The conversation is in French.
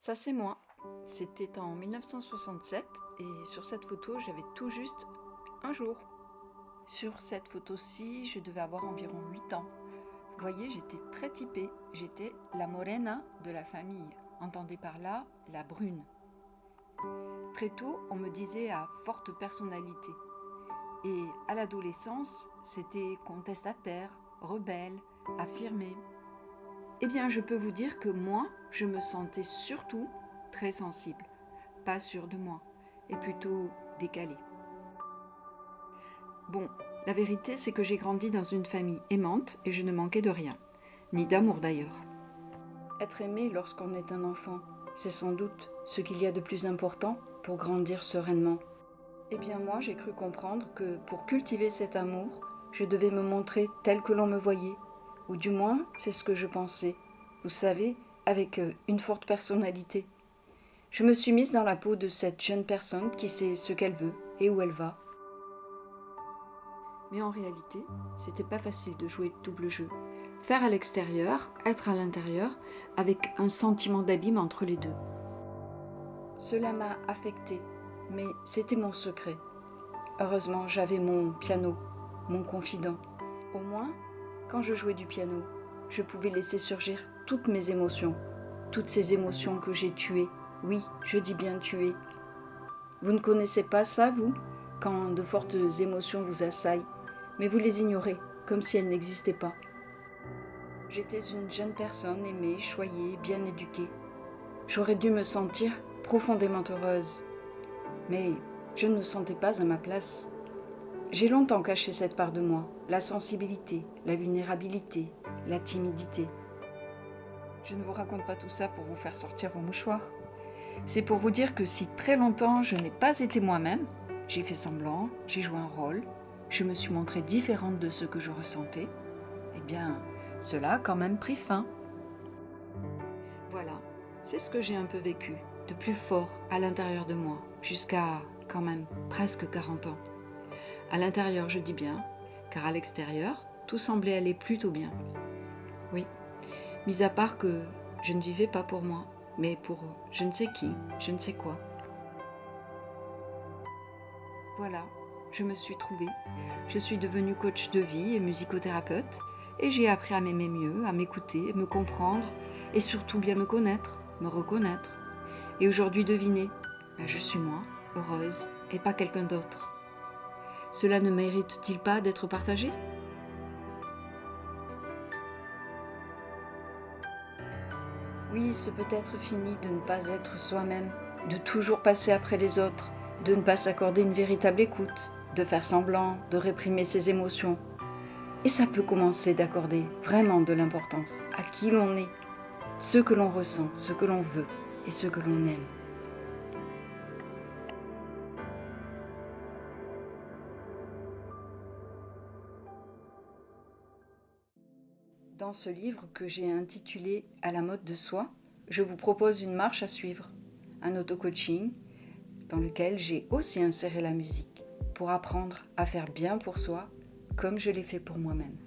Ça c'est moi. C'était en 1967 et sur cette photo j'avais tout juste un jour. Sur cette photo-ci, je devais avoir environ 8 ans. Vous voyez, j'étais très typée. J'étais la morena de la famille. Entendez par là, la brune. Très tôt, on me disait à forte personnalité. Et à l'adolescence, c'était contestataire, rebelle, affirmé. Eh bien, je peux vous dire que moi, je me sentais surtout très sensible, pas sûre de moi, et plutôt décalée. Bon, la vérité, c'est que j'ai grandi dans une famille aimante et je ne manquais de rien, ni d'amour d'ailleurs. Être aimé lorsqu'on est un enfant, c'est sans doute ce qu'il y a de plus important pour grandir sereinement. Eh bien moi, j'ai cru comprendre que pour cultiver cet amour, je devais me montrer tel que l'on me voyait, ou du moins c'est ce que je pensais, vous savez, avec une forte personnalité. Je me suis mise dans la peau de cette jeune personne qui sait ce qu'elle veut et où elle va. Mais en réalité, c'était pas facile de jouer double jeu. Faire à l'extérieur, être à l'intérieur, avec un sentiment d'abîme entre les deux. Cela m'a affectée, mais c'était mon secret. Heureusement, j'avais mon piano, mon confident. Au moins, quand je jouais du piano, je pouvais laisser surgir toutes mes émotions, toutes ces émotions que j'ai tuées. Oui, je dis bien tuées. Vous ne connaissez pas ça, vous, quand de fortes émotions vous assaillent, mais vous les ignorez, comme si elles n'existaient pas. J'étais une jeune personne aimée, choyée, bien éduquée. J'aurais dû me sentir profondément heureuse, mais je ne me sentais pas à ma place. J'ai longtemps caché cette part de moi, la sensibilité, la vulnérabilité, la timidité. Je ne vous raconte pas tout ça pour vous faire sortir vos mouchoirs. C'est pour vous dire que si très longtemps je n'ai pas été moi-même, j'ai fait semblant, j'ai joué un rôle, je me suis montrée différente de ce que je ressentais, eh bien, cela a quand même pris fin. Voilà, c'est ce que j'ai un peu vécu, de plus fort à l'intérieur de moi, jusqu'à quand même presque 40 ans. À l'intérieur, je dis bien, car à l'extérieur, tout semblait aller plutôt bien. Oui, mis à part que je ne vivais pas pour moi, mais pour je ne sais qui, je ne sais quoi. Voilà, je me suis trouvée. Je suis devenue coach de vie et musicothérapeute, et j'ai appris à m'aimer mieux, à m'écouter, me comprendre, et surtout bien me connaître, me reconnaître. Et aujourd'hui, devinez, je suis moi, heureuse, et pas quelqu'un d'autre. Cela ne mérite-t-il pas d'être partagé ? Oui, c'est peut-être fini de ne pas être soi-même, de toujours passer après les autres, de ne pas s'accorder une véritable écoute, de faire semblant, de réprimer ses émotions. Et ça peut commencer d'accorder vraiment de l'importance à qui l'on est, ce que l'on ressent, ce que l'on veut et ce que l'on aime. Dans ce livre que j'ai intitulé « À la mode de soi », je vous propose une marche à suivre, un auto-coaching dans lequel j'ai aussi inséré la musique pour apprendre à faire bien pour soi comme je l'ai fait pour moi-même.